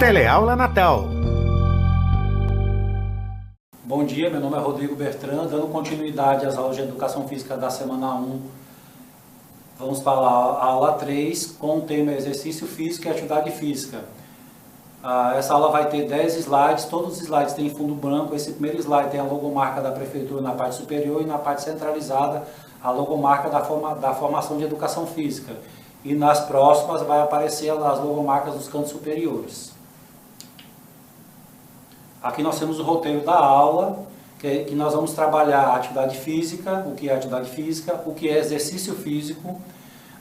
Teleaula Natal. Bom dia, meu nome é Rodrigo Bertrand, dando continuidade às aulas de Educação Física da semana 1. Vamos para a aula 3, com o tema Exercício Físico e Atividade Física. Essa aula vai ter 10 slides, todos os slides têm fundo branco. Esse primeiro slide tem a logomarca da Prefeitura na parte superior e na parte centralizada a logomarca da Formação de Educação Física. E nas próximas vai aparecer as logomarcas dos cantos superiores. Aqui nós temos o roteiro da aula, que nós vamos trabalhar a atividade física, o que é atividade física, o que é exercício físico.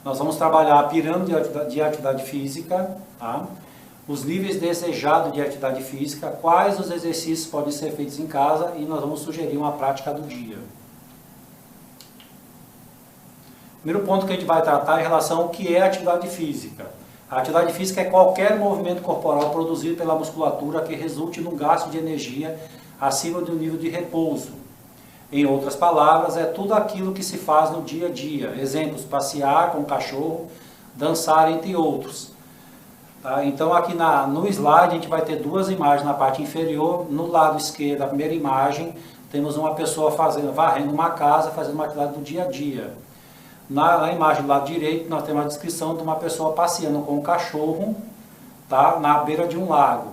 Nós vamos trabalhar a pirâmide de atividade física, tá? Os níveis desejados de atividade física, quais os exercícios podem ser feitos em casa e nós vamos sugerir uma prática do dia. O primeiro ponto que a gente vai tratar é em relação ao que é atividade física. A atividade física é qualquer movimento corporal produzido pela musculatura que resulte num gasto de energia acima do nível de repouso. Em outras palavras, é tudo aquilo que se faz no dia a dia. Exemplos, passear com o cachorro, dançar, entre outros. Tá? Então aqui no slide a gente vai ter duas imagens na parte inferior. No lado esquerdo, a primeira imagem, temos uma pessoa varrendo uma casa, fazendo uma atividade do dia a dia. Na imagem do lado direito, nós temos a descrição de uma pessoa passeando com um cachorro, tá, na beira de um lago.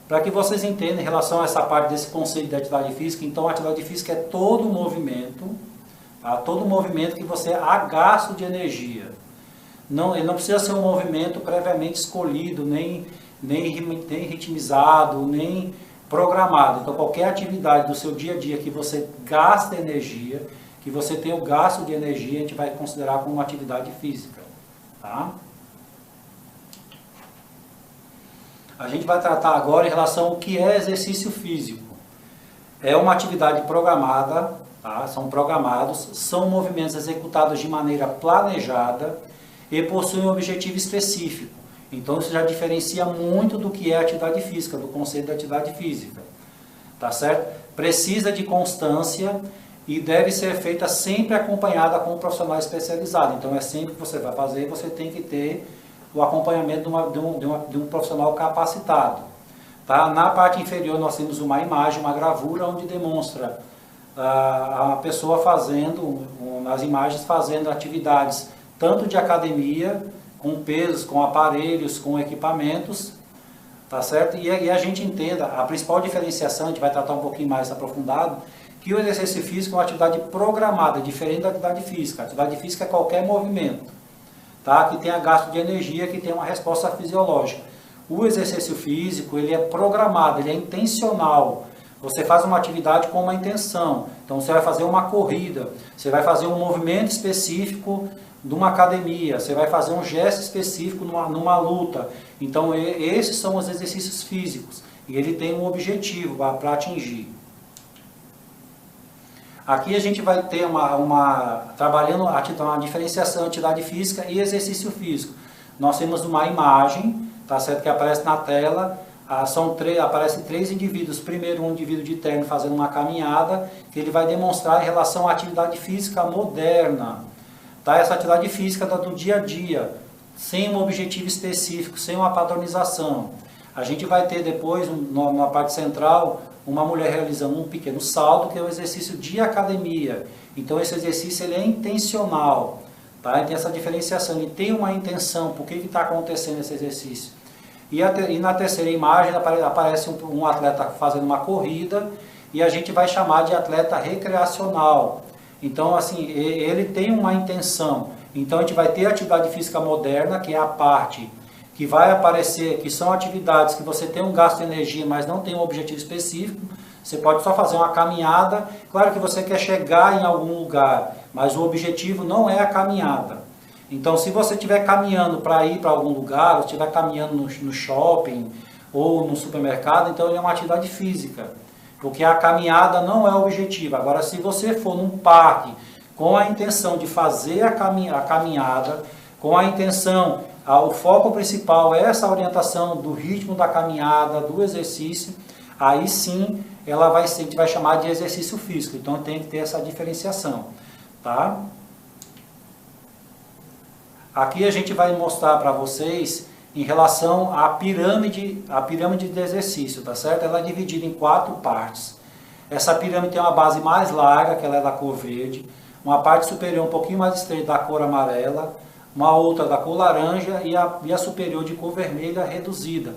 Para que vocês entendam em relação a essa parte desse conceito de atividade física, então a atividade física é todo movimento, tá, todo movimento que você há gasto de energia. Ele não precisa ser um movimento previamente escolhido, nem ritmizado, nem programado. Então qualquer atividade do seu dia a dia que você gasta energia, que você tem o gasto de energia, a gente vai considerar como uma atividade física. Tá? A gente vai tratar agora em relação ao que é exercício físico. É uma atividade programada, tá? São programados, são movimentos executados de maneira planejada e possuem um objetivo específico. Então isso já diferencia muito do que é atividade física, do conceito de atividade física. Tá certo? Precisa de constância e deve ser feita sempre acompanhada com um profissional especializado. Então é sempre que você vai fazer, você tem que ter o acompanhamento de um profissional capacitado. Tá? Na parte inferior nós temos uma imagem, uma gravura, onde demonstra a pessoa fazendo, nas imagens, fazendo atividades tanto de academia, com pesos, com aparelhos, com equipamentos, tá certo? E a gente entenda, a principal diferenciação, a gente vai tratar um pouquinho mais aprofundado, que o exercício físico é uma atividade programada, diferente da atividade física. A atividade física é qualquer movimento, tá? Que tenha gasto de energia, que tenha uma resposta fisiológica. O exercício físico, ele é programado, ele é intencional. Você faz uma atividade com uma intenção. Então você vai fazer uma corrida, você vai fazer um movimento específico de uma academia, você vai fazer um gesto específico numa luta. Então esses são os exercícios físicos. E ele tem um objetivo para atingir. Aqui a gente vai ter trabalhando uma diferenciação atividade física e exercício físico. Nós temos uma imagem, tá certo, que aparece na tela. Aparecem 3 indivíduos. Primeiro, um indivíduo de terno fazendo uma caminhada, que ele vai demonstrar em relação à atividade física moderna. Tá? Essa atividade física do dia a dia, sem um objetivo específico, sem uma padronização. A gente vai ter depois, na parte central, uma mulher realizando um pequeno salto, que é um exercício de academia. Então esse exercício ele é intencional, tá? Ele tem essa diferenciação, ele tem uma intenção, por que está acontecendo esse exercício. E na terceira imagem aparece um atleta fazendo uma corrida, e a gente vai chamar de atleta recreacional. Então assim, ele tem uma intenção. Então a gente vai ter a atividade física moderna, que é a parte que vai aparecer, que são atividades que você tem um gasto de energia, mas não tem um objetivo específico. Você pode só fazer uma caminhada, claro que você quer chegar em algum lugar, mas o objetivo não é a caminhada. Então se você estiver caminhando para ir para algum lugar, ou estiver caminhando no shopping ou no supermercado, então ele é uma atividade física, porque a caminhada não é o objetivo. Agora se você for num parque com a intenção de fazer a caminhada, com a intenção, o foco principal é essa orientação do ritmo da caminhada, do exercício, aí sim a gente vai chamar de exercício físico. Então tem que ter essa diferenciação. Tá? Aqui a gente vai mostrar para vocês em relação à pirâmide de exercício, tá certo? Ela é dividida em 4 partes. Essa pirâmide tem uma base mais larga, que ela é da cor verde, uma parte superior um pouquinho mais estreita da cor amarela, uma outra da cor laranja e a superior de cor vermelha reduzida.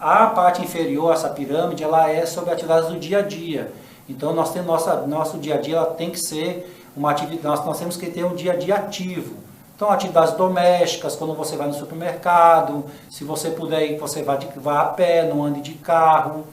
A parte inferior, essa pirâmide, ela é sobre atividades do dia a dia. Então nós temos nosso dia a dia, ela tem que ser uma atividade, nós temos que ter um dia a dia ativo. Então atividades domésticas, quando você vai no supermercado, se você puder ir, você vá a pé, não ande de carro,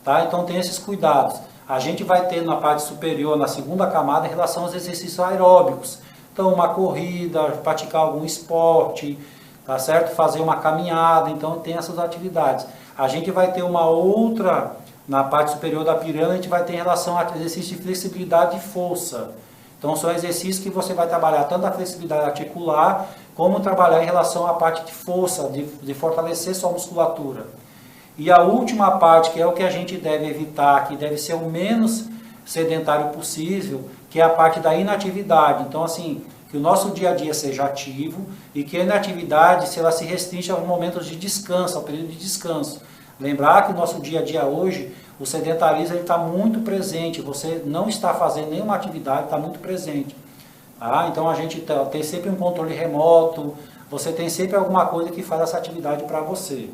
tá? Então tem esses cuidados. A gente vai ter na parte superior, na segunda camada, em relação aos exercícios aeróbicos. Então uma corrida, praticar algum esporte, tá certo? Fazer uma caminhada, então tem essas atividades. A gente vai ter uma outra, na parte superior da pirâmide, a gente vai ter em relação a exercício de flexibilidade e força. Então são exercícios que você vai trabalhar tanto a flexibilidade articular, como trabalhar em relação à parte de força, de fortalecer sua musculatura. E a última parte, que é o que a gente deve evitar, que deve ser o menos sedentário possível, que é a parte da inatividade. Então assim, que o nosso dia a dia seja ativo e que a inatividade, se ela se restringe aos momentos de descanso, ao período de descanso. Lembrar que o nosso dia a dia hoje, o sedentarismo está muito presente, você não está fazendo nenhuma atividade, está muito presente. Tá? Então a gente tem sempre um controle remoto, você tem sempre alguma coisa que faz essa atividade para você.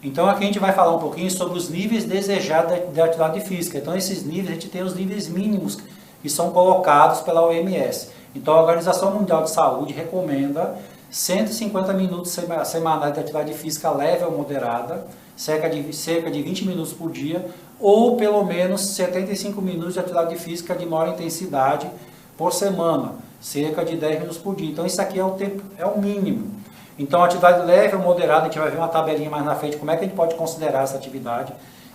Então aqui a gente vai falar um pouquinho sobre os níveis desejados de atividade física. Então esses níveis, a gente tem os níveis mínimos que são colocados pela OMS. Então a Organização Mundial de Saúde recomenda 150 minutos semanais de atividade física leve ou moderada, cerca de 20 minutos por dia, ou pelo menos 75 minutos de atividade física de maior intensidade por semana, cerca de 10 minutos por dia. Então isso aqui é o tempo, é o mínimo. Então, atividade leve ou moderada, a gente vai ver uma tabelinha mais na frente, como é que a gente pode considerar essa atividade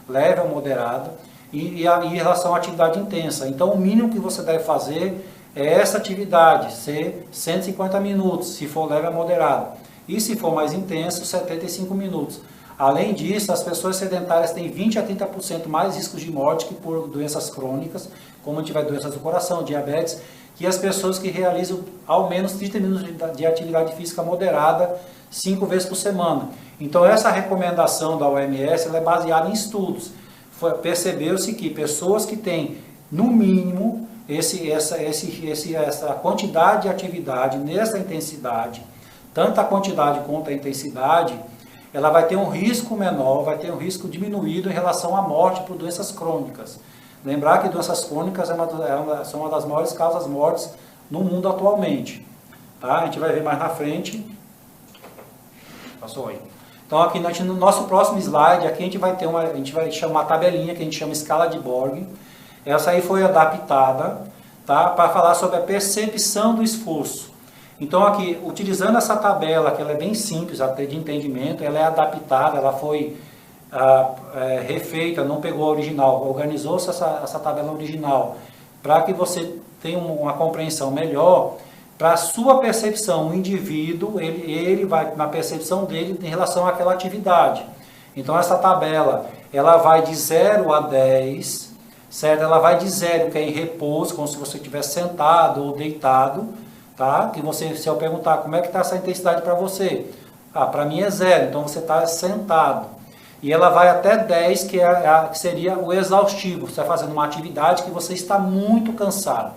leve ou moderada, e em relação à atividade intensa. Então, o mínimo que você deve fazer é essa atividade, ser 150 minutos, se for leve ou moderada. E se for mais intenso, 75 minutos. Além disso, as pessoas sedentárias têm 20 a 30% mais riscos de morte que por doenças crônicas, como a gente vai doenças do coração, diabetes, que as pessoas que realizam ao menos 30 minutos de atividade física moderada 5 vezes por semana. Então essa recomendação da OMS ela é baseada em estudos. Percebeu-se que pessoas que têm no mínimo essa quantidade de atividade nessa intensidade, tanto a quantidade quanto a intensidade, ela vai ter um risco menor, vai ter um risco diminuído em relação à morte por doenças crônicas. Lembrar que doenças crônicas são uma das maiores causas mortes no mundo atualmente. Tá? A gente vai ver mais na frente. Passou aí. Então aqui no nosso próximo slide, aqui a gente vai chamar uma tabelinha que a gente chama escala de Borg. Essa aí foi adaptada, tá? Para falar sobre a percepção do esforço. Então aqui, utilizando essa tabela, que ela é bem simples até de entendimento, ela é adaptada, ela foi refeita, não pegou a original, organizou-se essa tabela original para que você tenha uma compreensão melhor. Para a sua percepção, o indivíduo, ele vai na percepção dele em relação àquela atividade. Então essa tabela, ela vai de 0 a 10, certo? Ela vai de 0, que é em repouso, como se você estivesse sentado ou deitado, tá? Que se eu perguntar como é que está essa intensidade para você, para mim é 0, então você está sentado. E ela vai até 10, que seria o exaustivo. Você está fazendo uma atividade que você está muito cansado.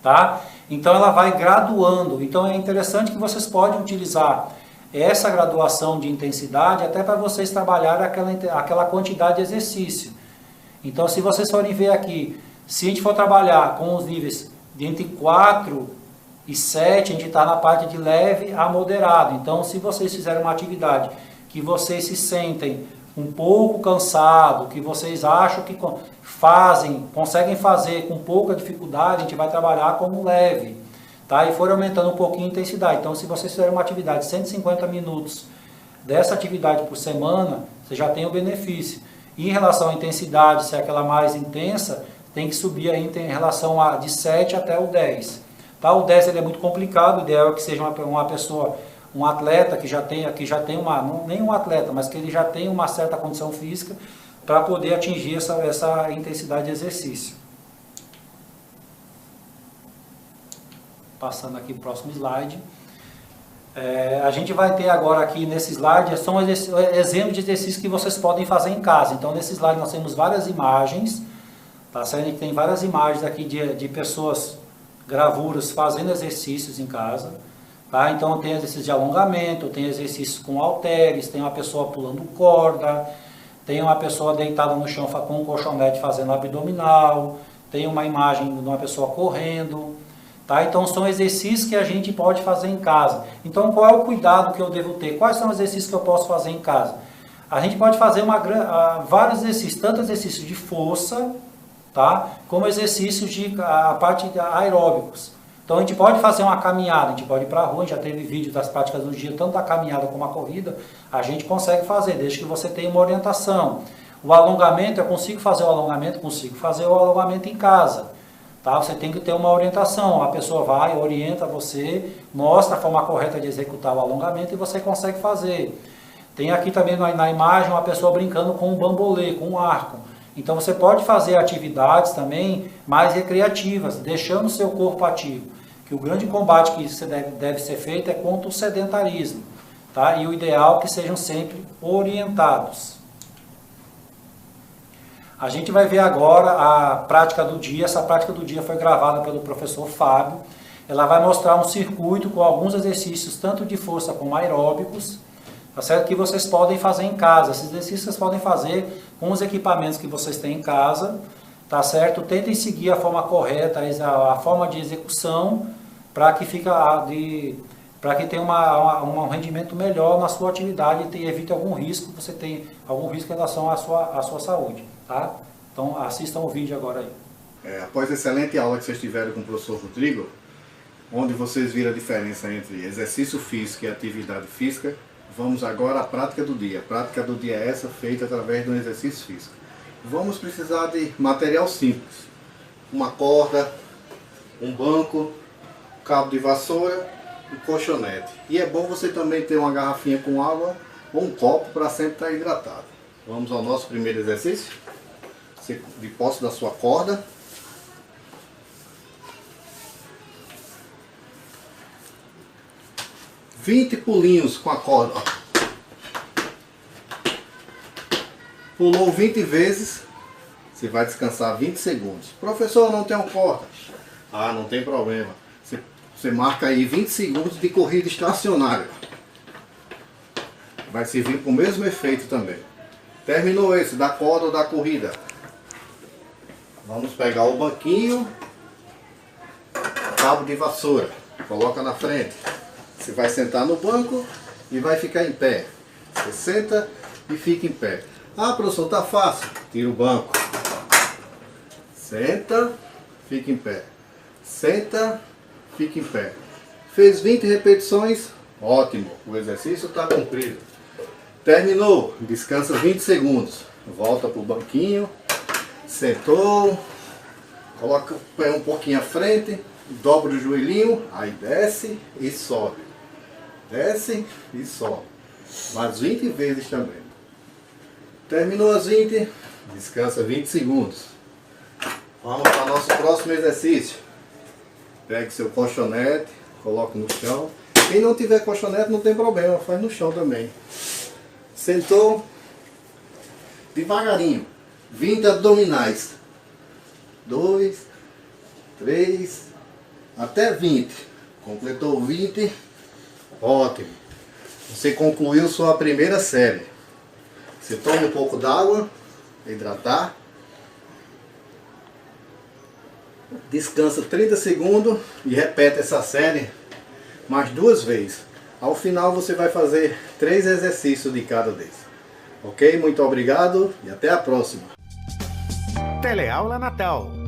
Tá? Então ela vai graduando. Então é interessante que vocês podem utilizar essa graduação de intensidade até para vocês trabalharem aquela quantidade de exercício. Então se vocês forem ver aqui, se a gente for trabalhar com os níveis de entre 4 e 7, a gente está na parte de leve a moderado. Então se vocês fizerem uma atividade que vocês se sentem um pouco cansado, que vocês acham que conseguem fazer com pouca dificuldade, a gente vai trabalhar como leve, tá? E for aumentando um pouquinho a intensidade. Então, se vocês fizerem uma atividade de 150 minutos dessa atividade por semana, você já tem o benefício. E em relação à intensidade, se é aquela mais intensa, tem que subir aí em relação de 7 até o 10. Tá? O 10 ele é muito complicado, o ideal é que seja uma pessoa, um atleta que já tem nem um atleta, mas que ele já tem uma certa condição física para poder atingir essa intensidade de exercício. passando aqui o próximo slide. A gente vai ter agora aqui nesse slide, são exemplos de exercícios que vocês podem fazer em casa. Então nesse slide nós temos várias imagens, tá certo? Tem várias imagens aqui de pessoas, gravuras, fazendo exercícios em casa. Tá? Então tem exercícios de alongamento, tem exercícios com halteres, tem uma pessoa pulando corda, tem uma pessoa deitada no chão com um colchonete fazendo abdominal, tem uma imagem de uma pessoa correndo. Tá? Então são exercícios que a gente pode fazer em casa. Então qual é o cuidado que eu devo ter? Quais são os exercícios que eu posso fazer em casa? A gente pode fazer vários exercícios, tanto exercícios de força, tá? Como exercícios de a parte de aeróbicos. Então a gente pode fazer uma caminhada, a gente pode ir para a rua, a gente já teve vídeo das práticas do dia, tanto da caminhada como a corrida, a gente consegue fazer, desde que você tenha uma orientação. O alongamento, eu consigo fazer o alongamento? Consigo fazer o alongamento em casa. Tá? Você tem que ter uma orientação, a pessoa vai, orienta você, mostra a forma correta de executar o alongamento e você consegue fazer. Tem aqui também na imagem uma pessoa brincando com um bambolê, com um arco. Então você pode fazer atividades também mais recreativas, deixando o seu corpo ativo. Que o grande combate que deve ser feito é contra o sedentarismo. Tá? E o ideal é que sejam sempre orientados. A gente vai ver agora a prática do dia. Essa prática do dia foi gravada pelo professor Fábio. Ela vai mostrar um circuito com alguns exercícios, tanto de força como aeróbicos, tá certo? Que vocês podem fazer em casa. Esses exercícios vocês podem fazer com os equipamentos que vocês têm em casa, tá certo? Tentem seguir a forma correta, a forma de execução, para que tenha um rendimento melhor na sua atividade e evite algum risco, você tem algum risco em relação à sua saúde, tá? Então assistam o vídeo agora aí. Após a excelente aula que vocês tiveram com o professor Rodrigo, onde vocês viram a diferença entre exercício físico e atividade física, vamos agora à prática do dia. A prática do dia é essa, feita através de um exercício físico. Vamos precisar de material simples. Uma corda, um banco, cabo de vassoura e colchonete. E é bom você também ter uma garrafinha com água ou um copo para sempre estar hidratado. Vamos ao nosso primeiro exercício. Você de posse da sua corda. "20 pulinhos com a corda. Pulou 20 vezes, você vai descansar 20 segundos. Professor, não tenho corda. Ah, não tem problema. Você marca aí 20 segundos de corrida estacionária. Vai servir para o mesmo efeito também. Terminou esse, da corda ou da corrida. Vamos pegar o banquinho, cabo de vassoura. Coloca na frente. Você vai sentar no banco e vai ficar em pé. Você senta e fica em pé. Ah, professor, tá fácil. Tira o banco. Senta, fica em pé. Senta, fica em pé. Fez 20 repetições? Ótimo. O exercício está cumprido. Terminou. Descansa 20 segundos. Volta para o banquinho. Sentou. Coloca o pé um pouquinho à frente. Dobra o joelhinho. Aí desce e sobe. Desce e sobe. Mais 20 vezes também. Terminou as 20. Descansa 20 segundos. Vamos para o nosso próximo exercício. Pegue seu colchonete, coloque no chão. Quem não tiver colchonete não tem problema, faz no chão também. Sentou, devagarinho, 20 abdominais. 2, 3, até 20. Completou 20, ótimo. Você concluiu sua primeira série. Você toma um pouco d'água, hidratar. Descansa 30 segundos e repete essa série mais 2 vezes. Ao final você vai fazer 3 exercícios de cada vez. Ok? Muito obrigado e até a próxima. Teleaula Natal.